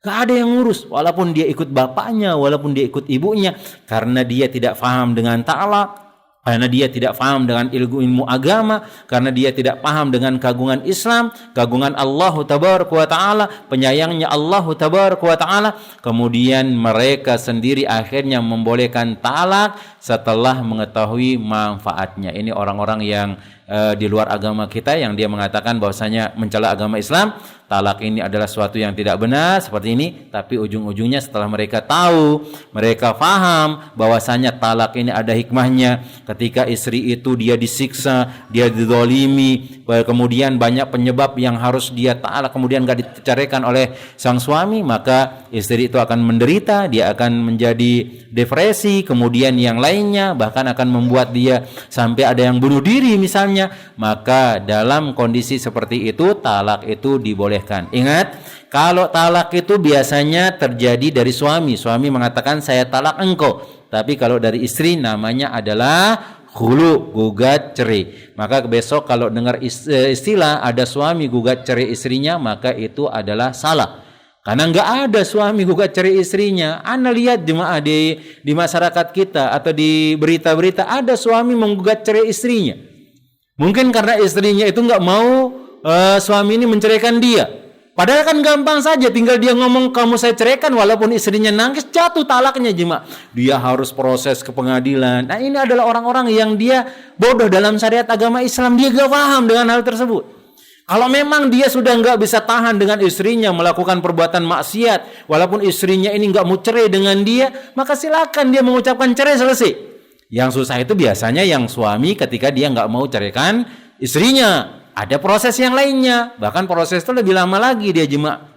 Nggak ada yang ngurus, walaupun dia ikut bapaknya, walaupun dia ikut ibunya, karena dia tidak paham dengan talak. karena dia tidak paham dengan ilmu agama, karena dia tidak paham dengan kagungan Islam, kagungan Allah Tabaraka wa Ta'ala, penyayangnya Allah Tabaraka wa Ta'ala. Kemudian mereka sendiri akhirnya membolehkan talak setelah mengetahui manfaatnya. Ini orang-orang yang di luar agama kita, yang dia mengatakan bahwasanya mencela agama Islam, talak ini adalah suatu yang tidak benar seperti ini. Tapi ujung-ujungnya setelah mereka tahu, mereka paham bahwasanya talak ini ada hikmahnya. Ketika istri itu dia disiksa, dia dizalimi, kemudian banyak penyebab yang harus dia talak, kemudian gak diceraikan oleh sang suami, maka istri itu akan menderita, dia akan menjadi depresi, kemudian yang lainnya, bahkan akan membuat dia sampai ada yang bunuh diri misalnya. Maka dalam kondisi seperti itu talak itu dibolehkan. Ingat, kalau talak itu biasanya terjadi dari suami. Suami mengatakan saya talak engkau. Tapi kalau dari istri namanya adalah khulu, gugat cerai. Maka besok kalau dengar istilah ada suami gugat cerai istrinya, maka itu adalah salah. Karena enggak ada suami gugat cerai istrinya. Anda lihat jemaah di masyarakat kita atau di berita-berita ada suami menggugat cerai istrinya. Mungkin karena istrinya itu enggak mau suami ini menceraikan dia. Padahal kan gampang saja, tinggal dia ngomong kamu saya ceraikan, walaupun istrinya nangis jatuh talaknya jemaah. Dia harus proses ke pengadilan. Nah, ini adalah orang-orang yang dia bodoh dalam syariat agama Islam, dia gak paham dengan hal tersebut. Kalau memang dia sudah nggak bisa tahan dengan istrinya melakukan perbuatan maksiat, walaupun istrinya ini nggak mau cerai dengan dia, maka silakan dia mengucapkan cerai, selesai. Yang susah itu biasanya yang suami ketika dia nggak mau ceraikan istrinya. Ada proses yang lainnya, bahkan proses itu lebih lama lagi dia jemaah.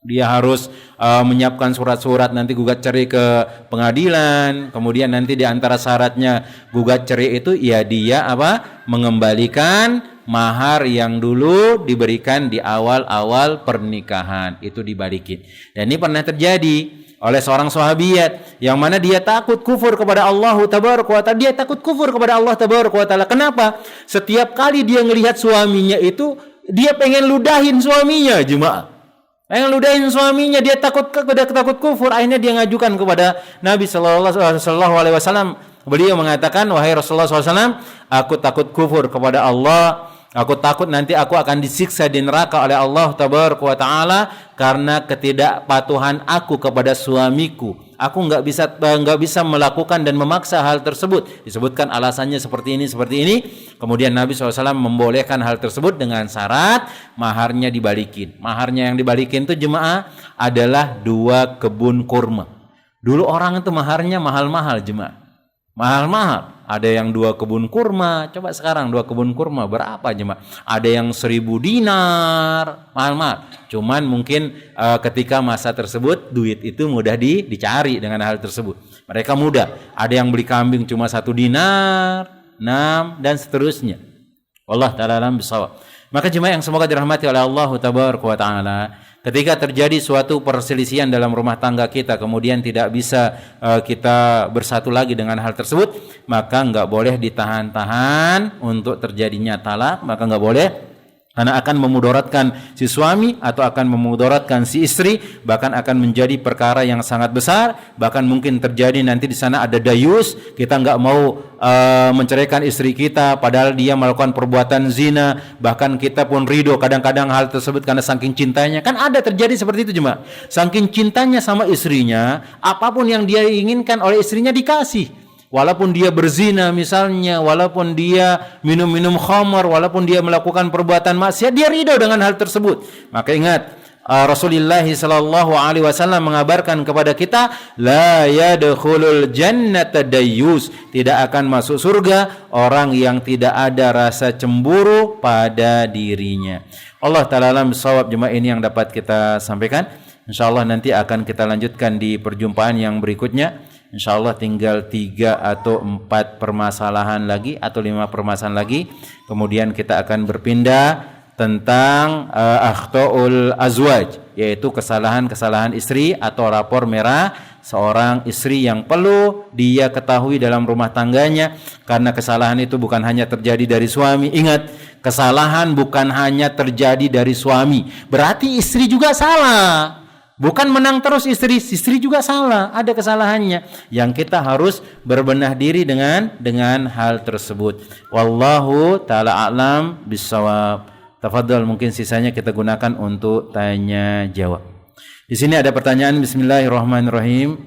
Dia harus menyiapkan surat-surat nanti gugat cerai ke pengadilan. Kemudian nanti di antara syaratnya gugat cerai itu ya dia mengembalikan mahar yang dulu diberikan di awal-awal pernikahan, itu dibalikin. Dan ini pernah terjadi oleh seorang sahabiat yang mana dia takut kufur kepada Allah Tabaraka wa Ta'ala. Dia takut kufur kepada Allah Tabaraka wa Ta'ala. Kenapa? Setiap kali dia melihat suaminya itu, dia pengen ludahin suaminya jemaah. Pengen ludahin suaminya, dia takut kufur. Akhirnya dia ngajukan kepada Nabi sallallahu alaihi wasallam. Beliau mengatakan, wahai Rasulullah SAW, aku takut kufur kepada Allah. Aku takut nanti aku akan disiksa di neraka oleh Allah Tabaraka wa Ta'ala karena ketidakpatuhan aku kepada suamiku. Aku nggak bisa melakukan dan memaksa hal tersebut. Disebutkan alasannya seperti ini. Kemudian Nabi SAW membolehkan hal tersebut dengan syarat maharnya dibalikin. Maharnya yang dibalikin itu jemaah adalah 2 kebun kurma. Dulu orang itu maharnya mahal-mahal jemaah. Mahal-mahal. Ada yang 2 kebun kurma. Coba sekarang 2 kebun kurma berapa jemaah? Ada yang 1000 dinar. Mahal-mahal. Cuman mungkin ketika masa tersebut duit itu mudah dicari dengan hal tersebut. Mereka mudah. Ada yang beli kambing cuma 1 dinar, 6 dan seterusnya. Wallah ta'ala alam bisawab. Maka jemaah yang semoga dirahmati oleh Allah Tabaraka wa Ta'ala, ketika terjadi suatu perselisihan dalam rumah tangga kita, kemudian tidak bisa kita bersatu lagi dengan hal tersebut, maka enggak boleh ditahan-tahan untuk terjadinya talak, maka enggak boleh, karena akan memudaratkan si suami atau akan memudaratkan si istri, bahkan akan menjadi perkara yang sangat besar. Bahkan mungkin terjadi nanti di sana ada dayus, kita enggak mau menceraikan istri kita padahal dia melakukan perbuatan zina, bahkan kita pun ridho kadang-kadang hal tersebut karena saking cintanya. Kan ada terjadi seperti itu jemaah. Saking cintanya sama istrinya, apapun yang dia inginkan oleh istrinya dikasih. Walaupun dia berzina misalnya, walaupun dia minum-minum khamar, walaupun dia melakukan perbuatan maksiat, dia ridho dengan hal tersebut. Maka ingat, Rasulullah sallallahu alaihi wasallam mengabarkan kepada kita, la yadkhulul jannata dayyus, tidak akan masuk surga orang yang tidak ada rasa cemburu pada dirinya. Allah taala alam bisawab. Jemaah, ini yang dapat kita sampaikan. Insyaallah nanti akan kita lanjutkan di perjumpaan yang berikutnya. InsyaAllah tinggal 3 atau 4 permasalahan lagi atau 5 permasalahan lagi. Kemudian kita akan berpindah tentang akhtaul azwaj, yaitu kesalahan-kesalahan istri atau rapor merah seorang istri yang perlu dia ketahui dalam rumah tangganya. Karena kesalahan itu bukan hanya terjadi dari suami. Ingat, kesalahan bukan hanya terjadi dari suami, berarti istri juga salah. Bukan menang terus istri juga salah, ada kesalahannya. Yang kita harus berbenah diri dengan hal tersebut. Wallahu taala a'lam bissawab. Tafadhol, mungkin sisanya kita gunakan untuk tanya jawab. Di sini ada pertanyaan. Bismillahirrahmanirrahim.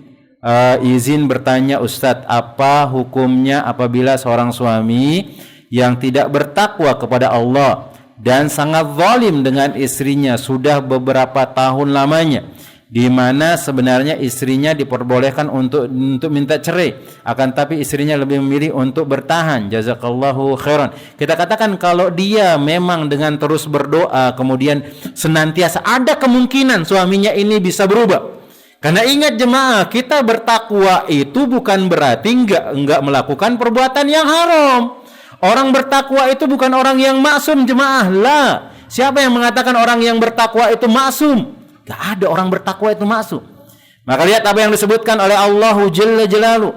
Izin bertanya Ustadz, apa hukumnya apabila seorang suami yang tidak bertakwa kepada Allah dan sangat zalim dengan istrinya sudah beberapa tahun lamanya, di mana sebenarnya istrinya diperbolehkan untuk minta cerai, akan tapi istrinya lebih memilih untuk bertahan. Jazakallahu khairan. Kita katakan kalau dia memang dengan terus berdoa kemudian senantiasa, ada kemungkinan suaminya ini bisa berubah. Karena ingat jemaah, kita bertakwa itu bukan berarti enggak melakukan perbuatan yang haram. Orang bertakwa itu bukan orang yang maksum jemaah. Lah, siapa yang mengatakan orang yang bertakwa itu maksum? Gak ada orang bertakwa itu maksum. Maka lihat apa yang disebutkan oleh Allah Jalla Jalaluhu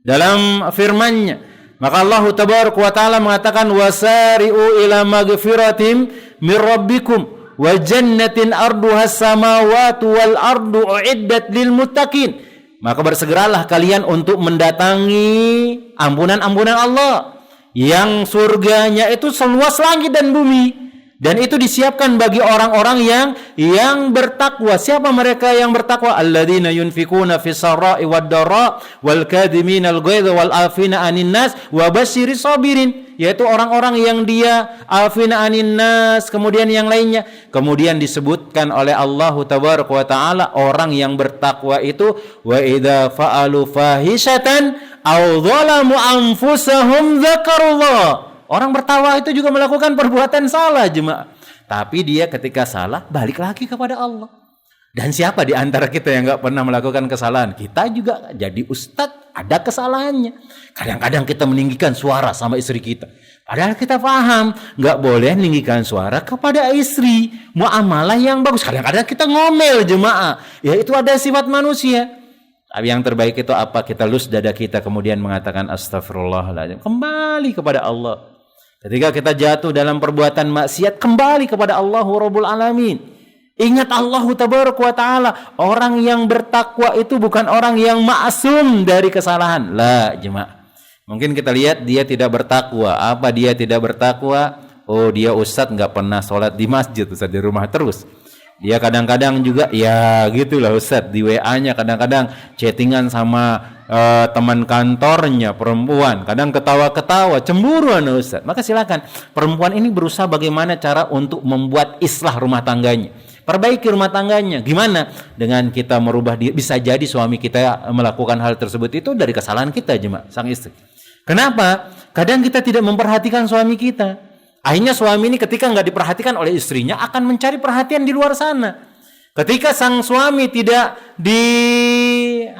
dalam firman-Nya. Maka Allah Tabaraka wa Ta'ala mengatakan, wasari'u ila magfiratim mir rabbikum wa jannatin arduha samawati wal ardu uiddat lil muttaqin. Maka bersegeralah kalian untuk mendatangi ampunan-ampunan Allah yang surganya itu seluas langit dan bumi, dan itu disiapkan bagi orang-orang yang bertakwa. Siapa mereka yang bertakwa? Alladzina yunfikuna fis sarai wad dara wal kadhiminal ghaidha wal afina 'anin nas wa basyiris sabirin, yaitu orang-orang yang dia afina 'anin nas, kemudian yang lainnya. Kemudian disebutkan oleh Allah Tabaraka wa Ta'ala orang yang bertakwa itu wa idza fa'alu fahishatan aw zalamu anfusahum dzakarullah. Orang bertakwa itu juga melakukan perbuatan salah jemaah, tapi dia ketika salah balik lagi kepada Allah. Dan siapa di antara kita yang enggak pernah melakukan kesalahan? Kita juga jadi ustadz, ada kesalahannya. Kadang-kadang kita meninggikan suara sama istri kita, padahal kita paham enggak boleh meninggikan suara kepada istri. Muamalah yang bagus. Kadang-kadang kita ngomel jemaah, ya itu ada sifat manusia. Tapi yang terbaik itu apa? Kita lus dada kita kemudian mengatakan astagfirullahaladzim, kembali kepada Allah. Ketika kita jatuh dalam perbuatan maksiat, kembali kepada Allah Rabbul Alamin. Ingat Allah Tabaraka wa Ta'ala, orang yang bertakwa itu bukan orang yang ma'asum dari kesalahan. Lah jemaah, mungkin kita lihat dia tidak bertakwa. Apa dia tidak bertakwa? Oh, dia ustadz nggak pernah sholat di masjid, ustadz di rumah terus. Dia kadang-kadang juga ya gitulah ustadz, di WA-nya kadang-kadang chattingan sama teman kantornya perempuan, kadang ketawa-ketawa, cemburuan ustadz. Maka silakan, perempuan ini berusaha bagaimana cara untuk membuat islah rumah tangganya, perbaiki rumah tangganya. Gimana? Dengan kita merubah dia. Bisa jadi suami kita melakukan hal tersebut itu dari kesalahan kita jemaah, sang istri. Kenapa? Kadang kita tidak memperhatikan suami kita. Akhirnya suami ini ketika nggak diperhatikan oleh istrinya akan mencari perhatian di luar sana. Ketika sang suami tidak dihadapkan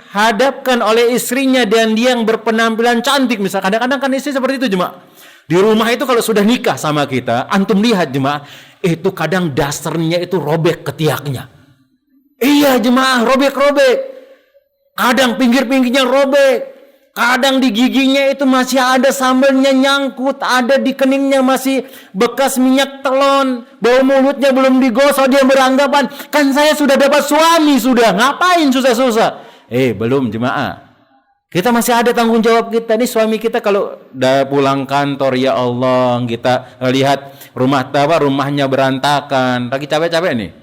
oleh istrinya dan dia yang berpenampilan cantik, misalnya kadang-kadang kan istri seperti itu jemaah. Di rumah itu kalau sudah nikah sama kita, antum lihat jemaah, itu kadang dasarnya itu robek ketiaknya. Iya jemaah, robek-robek. Kadang pinggir-pinggirnya robek. Kadang di giginya itu masih ada sambalnya nyangkut, ada di keningnya masih bekas minyak telon, bau mulutnya belum digosok, dia beranggapan, kan saya sudah dapat suami sudah, ngapain susah-susah? Belum jemaah. Kita masih ada tanggung jawab kita. Nih suami kita kalau udah pulang kantor, ya Allah, kita lihat rumahnya berantakan, lagi capek-capek nih.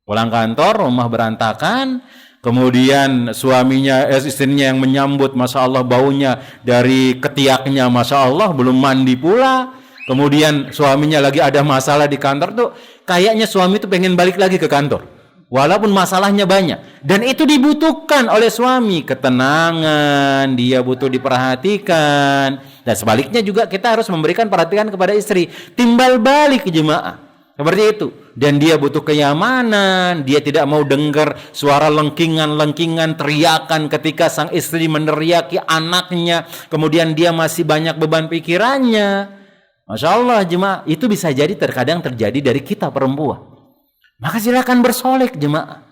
Pulang kantor, rumah berantakan. Kemudian suaminya, istrinya yang menyambut, Masya Allah baunya dari ketiaknya, Masya Allah, belum mandi pula. Kemudian suaminya lagi ada masalah di kantor tuh, kayaknya suami tuh pengen balik lagi ke kantor. Walaupun masalahnya banyak. Dan itu dibutuhkan oleh suami, ketenangan, dia butuh diperhatikan. Dan sebaliknya juga kita harus memberikan perhatian kepada istri. Timbal balik jemaah. Seperti itu. Dan dia butuh kenyamanan, dia tidak mau dengar suara lengkingan-lengkingan, teriakan ketika sang istri meneriaki anaknya, kemudian dia masih banyak beban pikirannya. Masya Allah jemaah, itu bisa jadi terkadang terjadi dari kita perempuan. Maka silakan bersolek jemaah.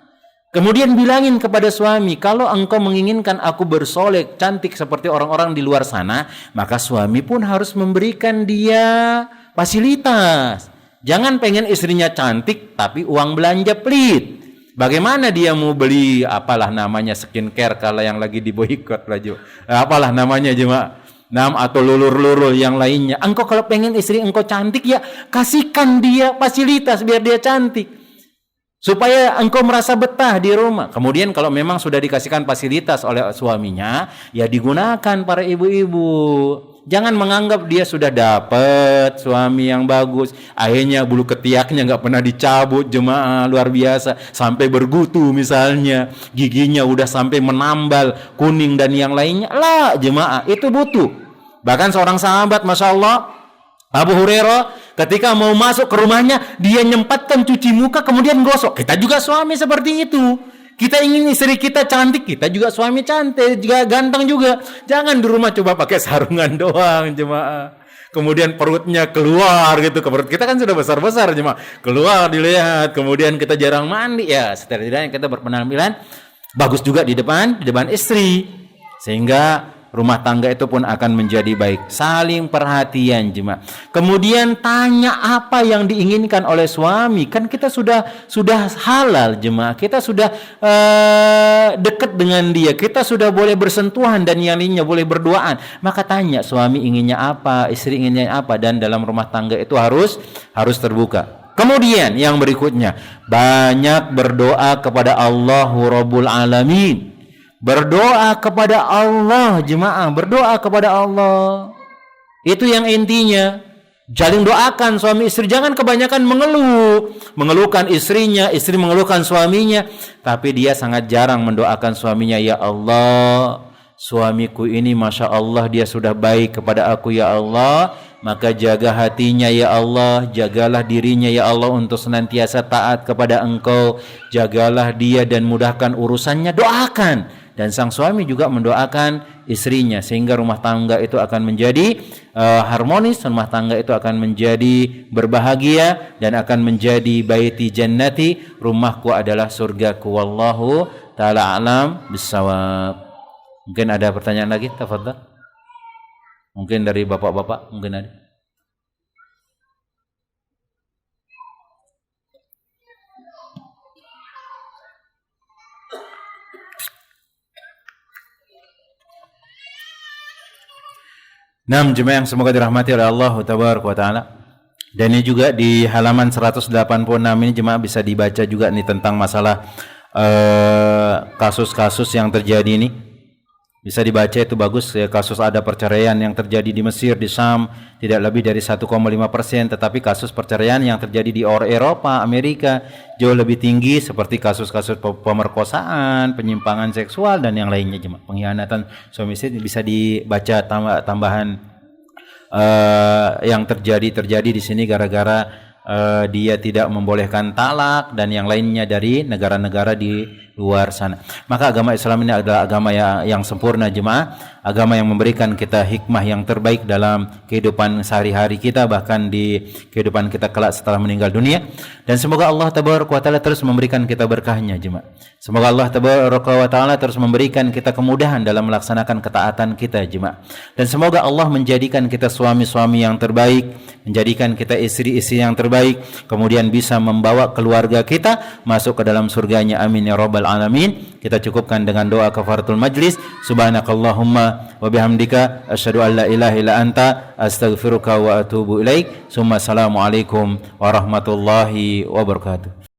Kemudian bilangin kepada suami, kalau engkau menginginkan aku bersolek cantik seperti orang-orang di luar sana, maka suami pun harus memberikan dia fasilitas. Jangan pengen istrinya cantik tapi uang belanja pelit. Bagaimana dia mau beli apalah namanya skincare kalau yang lagi diboikot laju. Apalah namanya jemaah. Atau lulur-lulur yang lainnya. Engkau kalau pengen istri engkau cantik ya kasihkan dia fasilitas biar dia cantik. Supaya engkau merasa betah di rumah. Kemudian kalau memang sudah dikasihkan fasilitas oleh suaminya, ya digunakan para ibu-ibu. Jangan menganggap dia sudah dapat suami yang bagus, akhirnya bulu ketiaknya nggak pernah dicabut, jemaah luar biasa, sampai bergutu misalnya, giginya udah sampai menambal, kuning dan yang lainnya. Lah jemaah, itu butuh. Bahkan seorang sahabat, Masya Allah, Abu Hurairah, ketika mau masuk ke rumahnya, dia nyempatkan cuci muka kemudian gosok. Kita juga suami seperti itu. Kita ingin istri kita cantik, kita juga suami cantik, juga ganteng juga. Jangan di rumah coba pakai sarungan doang, jemaah. Kemudian perutnya keluar gitu, perut kita kan sudah besar-besar, jemaah. Keluar dilihat, kemudian kita jarang mandi, ya setidaknya kita berpenampilan bagus juga di depan istri. Sehingga rumah tangga itu pun akan menjadi baik. Saling perhatian jemaah. Kemudian tanya apa yang diinginkan oleh suami. Kan kita sudah halal jemaah. Kita sudah dekat dengan dia. Kita sudah boleh bersentuhan dan yang lainnya boleh berduaan. Maka tanya suami inginnya apa, istri inginnya apa, dan dalam rumah tangga itu harus terbuka. Kemudian yang berikutnya, banyak berdoa kepada Allahu Rabbul Alamin. Berdoa kepada Allah jemaah, berdoa kepada Allah. Itu yang intinya. Saling doakan suami istri, jangan kebanyakan mengeluhkan istrinya, istri mengeluhkan suaminya, tapi dia sangat jarang mendoakan suaminya, ya Allah, suamiku ini Masya Allah dia sudah baik kepada aku ya Allah, maka jaga hatinya ya Allah, jagalah dirinya ya Allah untuk senantiasa taat kepada Engkau, jagalah dia dan mudahkan urusannya, doakan. Dan sang suami juga mendoakan istrinya sehingga rumah tangga itu akan menjadi harmonis, rumah tangga itu akan menjadi berbahagia dan akan menjadi baiti jannati, rumahku adalah surgaku. Wallahu ta'ala alam bisawab. Mungkin ada pertanyaan lagi, tafadhal. Mungkin dari bapak-bapak, mungkin ada. Naam jemaah yang semoga dirahmati oleh Allah Tabaraka wa Ta'ala. Dan ini juga di halaman 186 ini jemaah bisa dibaca juga nih tentang masalah kasus-kasus yang terjadi ini. Bisa dibaca, itu bagus ya, kasus ada perceraian yang terjadi di Mesir, di Syam tidak lebih dari 1,5%, tetapi kasus perceraian yang terjadi di Eropa, Amerika jauh lebih tinggi, seperti kasus-kasus pemerkosaan, penyimpangan seksual dan yang lainnya jemaah. Pengkhianatan suami istri bisa dibaca tambahan yang terjadi di sini gara-gara dia tidak membolehkan talak dan yang lainnya dari negara-negara di luar sana. Maka agama Islam ini adalah agama yang sempurna jemaah, agama yang memberikan kita hikmah yang terbaik dalam kehidupan sehari-hari kita, bahkan di kehidupan kita kelak setelah meninggal dunia. Dan semoga Allah Tabaraka wa Ta'ala terus memberikan kita berkahnya jemaah. Semoga Allah Tabaraka wa Ta'ala terus memberikan kita kemudahan dalam melaksanakan ketaatan kita jemaah. Dan semoga Allah menjadikan kita suami-suami yang terbaik, menjadikan kita istri-istri yang terbaik, kemudian bisa membawa keluarga kita masuk ke dalam surganya, amin ya rabbal alamin. Kita cukupkan dengan doa kafaratul majlis. Subhanakallahumma wa bihamdika asyhadu an la ilaha illa anta astaghfiruka wa atubu ilaik. Summa assalamu alaikum warahmatullahi wabarakatuh.